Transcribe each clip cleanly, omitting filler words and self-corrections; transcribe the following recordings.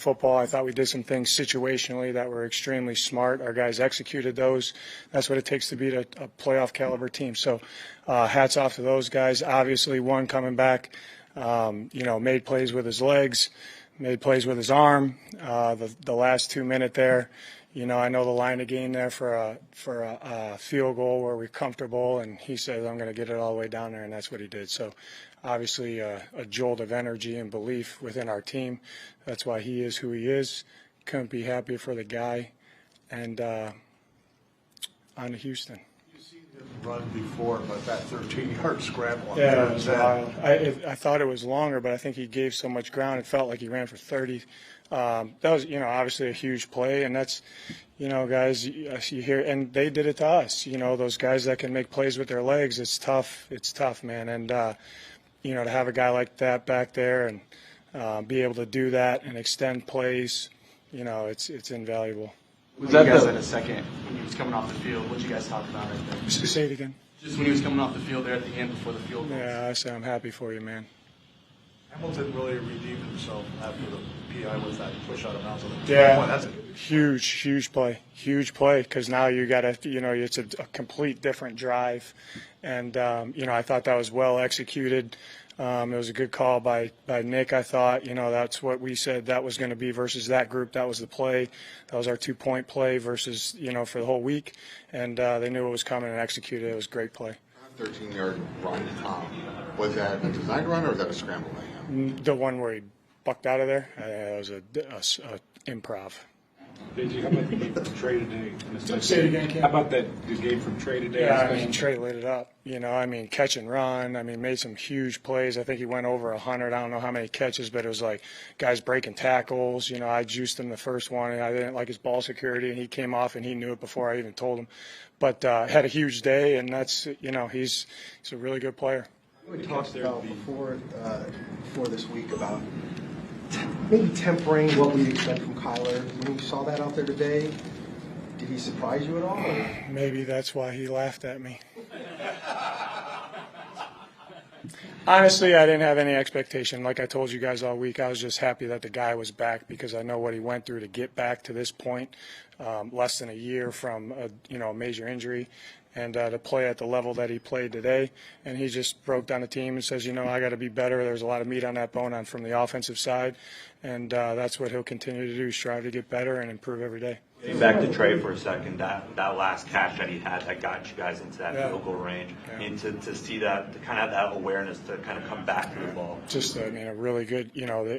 football. I thought we did some things situationally that were extremely smart. Our guys executed those. That's what it takes to beat a playoff caliber team. So hats off to those guys. Obviously, one coming back, made plays with his legs, made plays with his arm. The last 2 minute there, I know the line of game there for a field goal where we're comfortable, and he said, I'm going to get it all the way down there, and that's what he did. So obviously a jolt of energy and belief within our team. That's why he is who he is. Couldn't be happier for the guy. And on to Houston. You've seen him run before, but that 13-yard scramble. Yeah, it was wild. I thought it was longer, but I think he gave so much ground. It felt like he ran for 30. That was, obviously a huge play, and that's, guys, you hear, and they did it to us. Those guys that can make plays with their legs, it's tough. It's tough, man. And, to have a guy like that back there and be able to do that and extend plays, it's invaluable. Was that you guys had a second when he was coming off the field? What did you guys talk about right there? Just say it again. Just when he was coming off the field there at the end before the field goal. Yeah, I said I'm happy for you, man. Hamilton really redeemed himself after the PI was that push out of bounds. Yeah, that's a huge play because now you got to, it's a complete different drive. And, I thought that was well executed. It was a good call by Nick, I thought. That's what we said that was going to be versus that group. That was the play. That was our 2-point play versus, for the whole week. And they knew it was coming and executed it. It was a great play. 13-yard run. Was that a designed run or was that a scramble by him? The one where he bucked out of there, it was a improv. How about the game from Trey today? Say it again, Ken. How about the game from Trey today? Yeah, Trey lit it up. Catch and run. Made some huge plays. I think he went over 100. I don't know how many catches, but it was like guys breaking tackles. I juiced him the first one, and I didn't like his ball security, and he came off, and he knew it before I even told him. But had a huge day, and that's, he's a really good player. We talked about before this week about maybe tempering what we expect from Kyler. When you saw that out there today, did he surprise you at all? Or? Maybe that's why he laughed at me. Honestly, I didn't have any expectation. Like I told you guys all week, I was just happy that the guy was back because I know what he went through to get back to this point, less than a year from a major injury. And to play at the level that he played today. And he just broke down the team and says, I got to be better. There's a lot of meat on that bone from the offensive side. And that's what he'll continue to do, strive to get better and improve every day. Back to Trey for a second, that last catch that he had that got you guys into that field goal range. Yeah. And to see that, to kind of have that awareness to kind of come back to the ball. Just, a really good,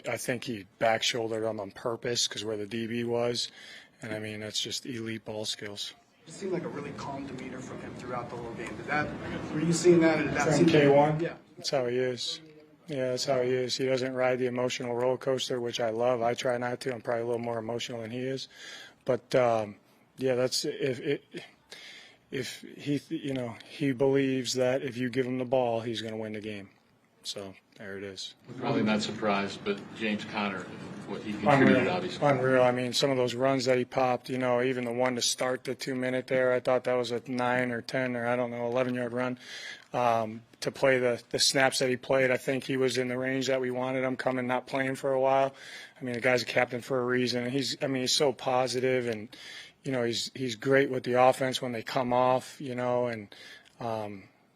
I think he back shouldered him on purpose because where the DB was. And, that's just elite ball skills. It seemed like a really calm demeanor from him throughout the whole game. Were you seeing that? Did that from K1? Yeah. That's how he is. Yeah, that's how he is. He doesn't ride the emotional roller coaster, which I love. I try not to. I'm probably a little more emotional than he is. But, that's if he believes that if you give him the ball, he's going to win the game. So there it is. Probably not surprised, but James Conner, what he contributed, obviously. Unreal. Some of those runs that he popped, even the one to start the 2 minute there, I thought that was a 9 or 10 or 11-yard run. To play the snaps that he played, I think he was in the range that we wanted him coming, not playing for a while. The guy's a captain for a reason. And he's so positive and, he's great with the offense when they come off, and,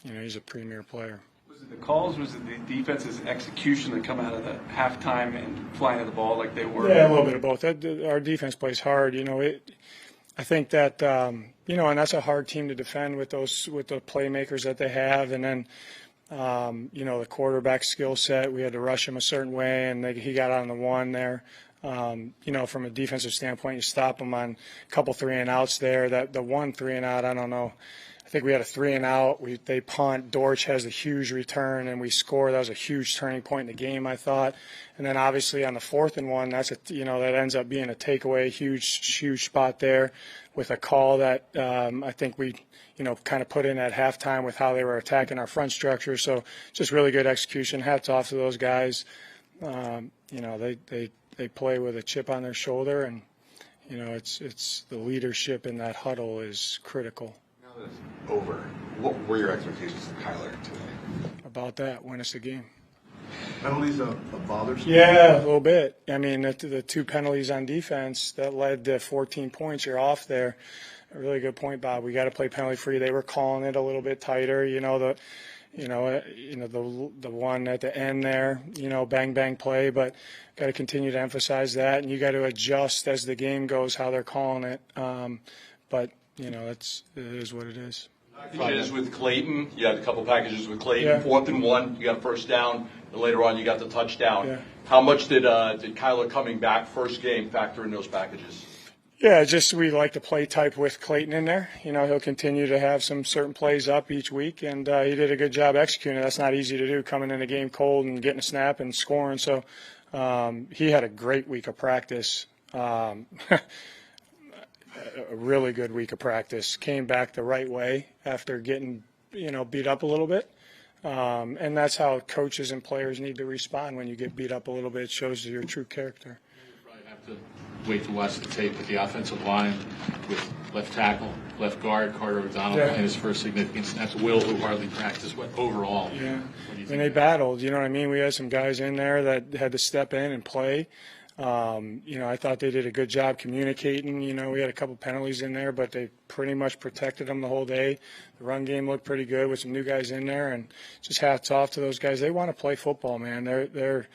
he's a premier player. Was it the calls? Was it the defense's execution that come out of the halftime and flying at the ball like they were? Yeah, a little bit of both. Our defense plays hard. I think that and that's a hard team to defend with the playmakers that they have, and then the quarterback skill set. We had to rush him a certain way, and he got on the one there. From a defensive standpoint, you stop him on a couple 3-and-outs there. That the one 3-and-out, I don't know. I think we had a 3-and-out. They punt. Dortch has a huge return, and we score. That was a huge turning point in the game, I thought. And then obviously on the 4th-and-1, that's that ends up being a takeaway, huge spot there with a call that I think we kind of put in at halftime with how they were attacking our front structure. So just really good execution. Hats off to those guys. They play with a chip on their shoulder, and it's the leadership in that huddle is critical. Over. What were your expectations of Kyler today? About that, win us the game. Penalties bothers you? Yeah, a little bit. I mean, the 2 penalties on defense that led to 14 points, you're off there. A really good point, Bob. We got to play penalty free. They were calling it a little bit tighter. The one at the end there, bang bang play, but got to continue to emphasize that, and you got to adjust as the game goes how they're calling it. But it is what it is. Packages with Clayton. You had a couple packages with Clayton. Yeah. 4th and 1, you got a first down, and later on you got the touchdown. Yeah. How much did Kyler coming back first game factor in those packages? Yeah, just we like to play type with Clayton in there. He'll continue to have some certain plays up each week, and he did a good job executing. That's not easy to do, coming in a game cold and getting a snap and scoring. So he had a great week of practice. A really good week of practice. Came back the right way after getting, beat up a little bit. And that's how coaches and players need to respond when you get beat up a little bit. It shows your true character. You probably have to wait to watch the tape with the offensive line with left tackle, left guard, Carter O'Donnell, and his first significant snaps. Will, who hardly practiced overall. Yeah. They battled. You know what I mean? We had some guys in there that had to step in and play. I thought they did a good job communicating. We had a couple penalties in there, but they pretty much protected them the whole day. The run game looked pretty good with some new guys in there, and just hats off to those guys. They want to play football, man. There's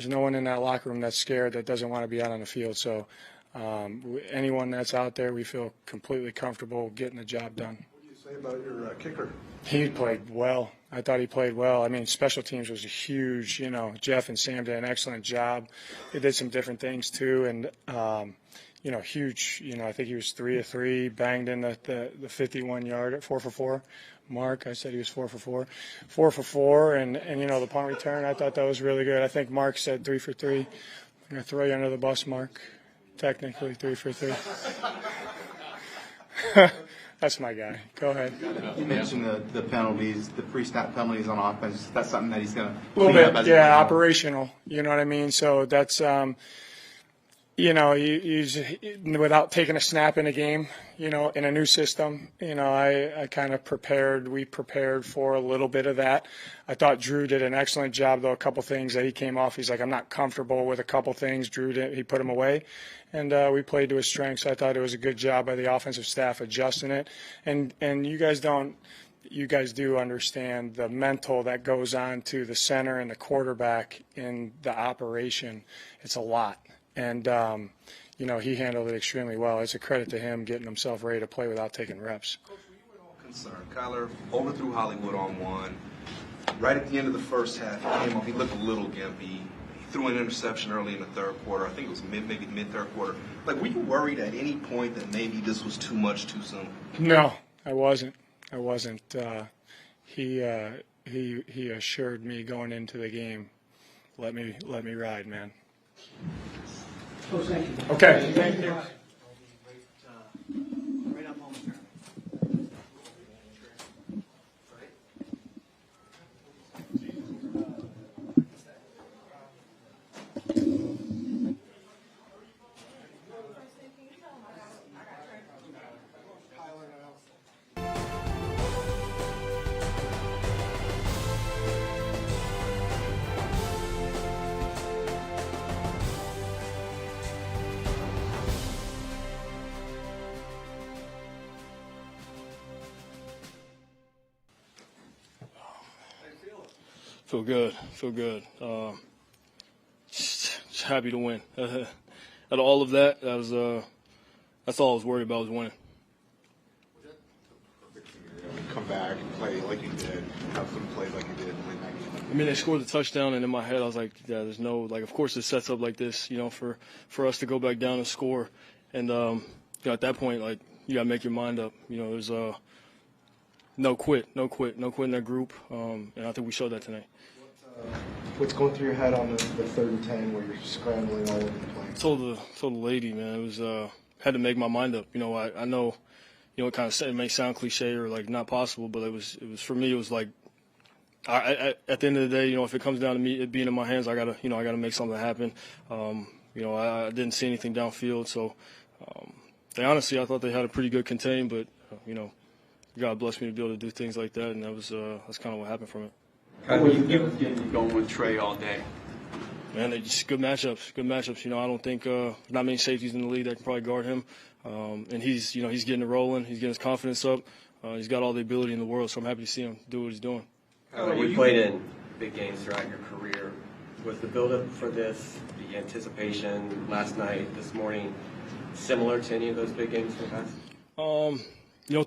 no one in that locker room that's scared that doesn't want to be out on the field. So anyone that's out there, we feel completely comfortable getting the job done. What do you say about your kicker? He played well. I thought he played well. I mean, special teams was a huge, Jeff and Sam did an excellent job. They did some different things too. And, huge, I think he was 3 of 3, banged in the 51-yard at 4 for 4 mark. I said he was 4 for 4. 4 for 4. And the punt return, I thought that was really good. I think Mark said 3 for 3. I'm going to throw you under the bus, Mark. Technically 3 for 3. That's my guy. Go ahead. You mentioned the penalties, the pre-snap penalties on offense. That's something that he's going to a little bit, yeah, operational. You know what I mean? So that's, he's without taking a snap in a game, in a new system. I kind of we prepared for a little bit of that. I thought Drew did an excellent job, though. A couple things that he came off. He's like, I'm not comfortable with a couple things. Drew did, he put him away. And we played to his strengths. I thought it was a good job by the offensive staff adjusting it. And you guys do understand the mental that goes on to the center and the quarterback in the operation. It's a lot. And, he handled it extremely well. It's a credit to him getting himself ready to play without taking reps. Coach, were you at all concerned? Kyler overthrew Hollywood on one. Right at the end of the first half, he came off. He looked a little gimpy. Threw an interception early in the third quarter. I think it was maybe mid-third quarter. Were you worried at any point that maybe this was too much too soon? No, I wasn't. He assured me going into the game, let me ride, man. Okay. Thank you. Feel good. Just happy to win. Out of all of that, that's all I was worried about was winning. Come back and play like you did, have them play like you did, win that game. I mean, they scored the touchdown, and in my head, I was like, yeah, there's no, of course it sets up like this, for us to go back down and score. And, at that point, you got to make your mind up. There's no quit in that group, and I think we showed that tonight. What's going through your head on the 3rd and 10 where you're scrambling all over the place? Told the lady, man, it was had to make my mind up. I know, it kind of may sound cliche or not possible, but it was for me. It was like, at the end of the day, if it comes down to me it being in my hands, I gotta make something happen. I didn't see anything downfield, so honestly, I thought they had a pretty good contain, but God blessed me to be able to do things like that, and that's kind of what happened from it. You going with Trey all day. Man, they just good matchups. Good matchups. I don't think not many safeties in the league that can probably guard him. And he's getting it rolling. He's getting his confidence up. He's got all the ability in the world, so I'm happy to see him do what he's doing. You played in big games throughout your career. Was the build-up for this, the anticipation last night, this morning, similar to any of those big games in the past?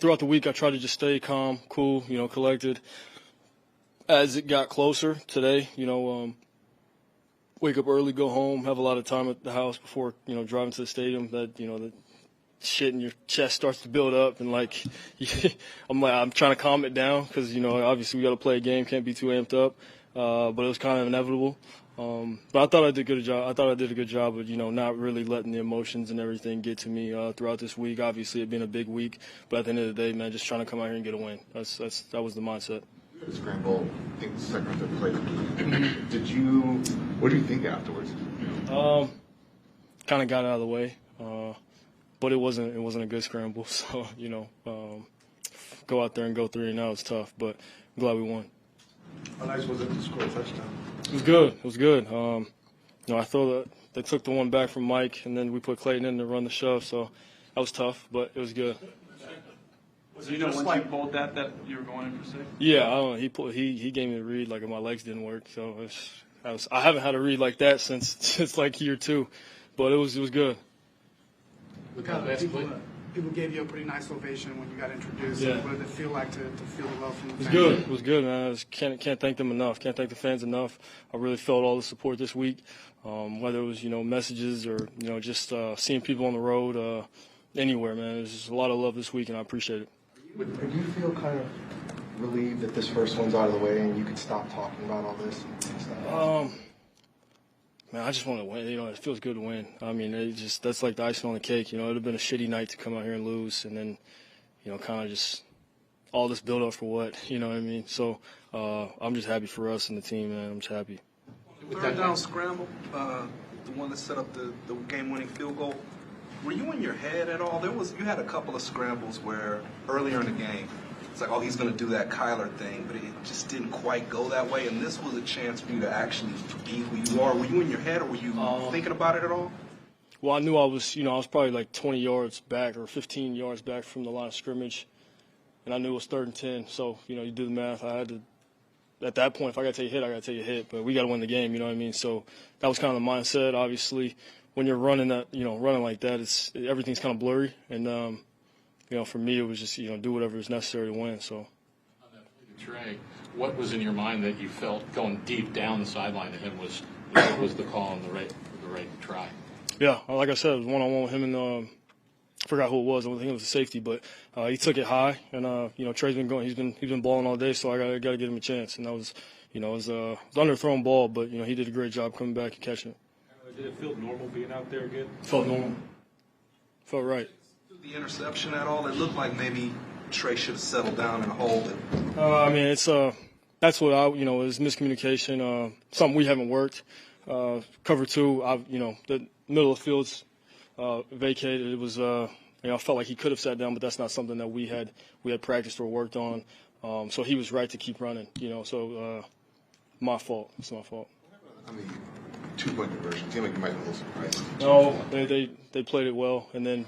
Throughout the week, I tried to just stay calm, cool, collected. As it got closer today, wake up early, go home, have a lot of time at the house before, driving to the stadium. That, the shit in your chest starts to build up, and I'm trying to calm it down because, obviously we got to play a game, can't be too amped up. But it was kind of inevitable. But I thought I did a good job. I thought I did a good job of, not really letting the emotions and everything get to me throughout this week. Obviously, it being a big week, but at the end of the day, man, just trying to come out here and get a win. That was the mindset. Scramble, I think the second or third play. What did you think afterwards? Kind of got out of the way, but it wasn't a good scramble. So go out there and go 3-0 is tough, but I'm glad we won. How nice was it to score a touchdown? It was good. It was good. I thought that they took the one back from Mike, and then we put Clayton in to run the shove. So that was tough, but it was good. Was it just like both that you were going in for six? Yeah, I don't know. He gave me a read like my legs didn't work. So I haven't had a read like that since like year 2, but it was good. People gave you a pretty nice ovation when you got introduced. Yeah. What did it feel like to feel the love from the fans? It was good, man. I can't thank them enough. Can't thank the fans enough. I really felt all the support this week, whether it was messages or just seeing people on the road, anywhere, man. There's just a lot of love this week, and I appreciate it. Do you feel kind of relieved that this first one's out of the way and you could stop talking about all this and stuff? Man, I just want to win. It feels good to win. I mean, that's like the icing on the cake. It would have been a shitty night to come out here and lose, and then, kind of just all this build up for what? You know what I mean? So I'm just happy for us and the team, man. I'm just happy. Third down scramble, the one that set up the game-winning field goal. Were you in your head at all? You had a couple of scrambles where earlier in the game, it's like, oh, he's going to do that Kyler thing, but it just didn't quite go that way. And this was a chance for you to actually be who you are. Were you in your head, or were you thinking about it at all? Well, I knew I was probably like 20 yards back or 15 yards back from the line of scrimmage, and I knew it was 3rd and 10. So, you do the math. I had to, at that point, if I got to take a hit, I got to take a hit. But we got to win the game, you know what I mean? So that was kind of the mindset. Obviously, when you're running like that, everything's kind of blurry. And, for me, it was just, do whatever is necessary to win. So. On that play to Trey, what was in your mind that you felt going deep down the sideline to him was the call on the right try? Yeah, like I said, it was one-on-one with him and I forgot who it was. I don't think it was a safety, but he took it high, and Trey's been going. He's been balling all day, so I got to give him a chance. And that was, it was underthrown ball, but he did a great job coming back and catching it. Did it feel normal being out there again? Felt normal. Felt right. The interception at all? It looked like maybe Trey should have settled down in a hole. I mean, it's that's what it was miscommunication. Something we haven't worked. Cover 2, the middle of the field's vacated. It was, I felt like he could have sat down, but that's not something that we had practiced or worked on. So he was right to keep running. So my fault. It's my fault. I mean, 2-point conversion. Seemed like you might be a little surprised. No, they played it well, and then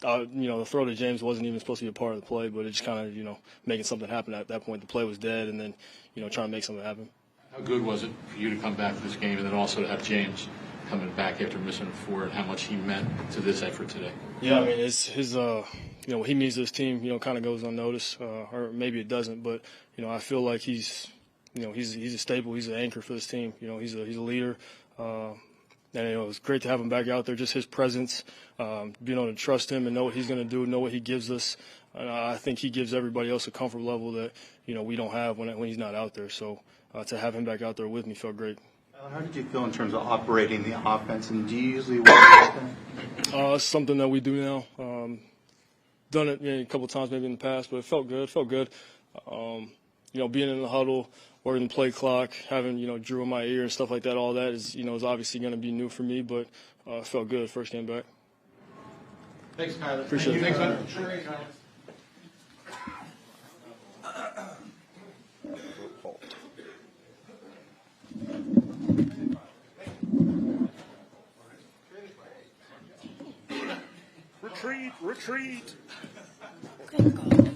the throw to James wasn't even supposed to be a part of the play, but it just kind of making something happen at that point. The play was dead, and then trying to make something happen. How good was it for you to come back to this game and then also to have James coming back after missing 4, and how much he meant to this effort today? Yeah, I mean, his what he means to his team kind of goes unnoticed, or maybe it doesn't, but I feel like he's a staple, he's an anchor for this team. He's a leader. And it was great to have him back out there. Just his presence, being able to trust him and know what he's going to do, know what he gives us. And I think he gives everybody else a comfort level that we don't have when he's not out there. So to have him back out there with me felt great. How did you feel in terms of operating the offense? And do you usually work with them? It's something that we do now. Done it a couple of times maybe in the past, but it felt good. Being in the huddle, working the play clock, having Drew in my ear and stuff like that, all that is is obviously going to be new for me, but it felt good first game back. Thanks, Kyler. Appreciate it. Thanks, man. Retreat! Retreat! Good God.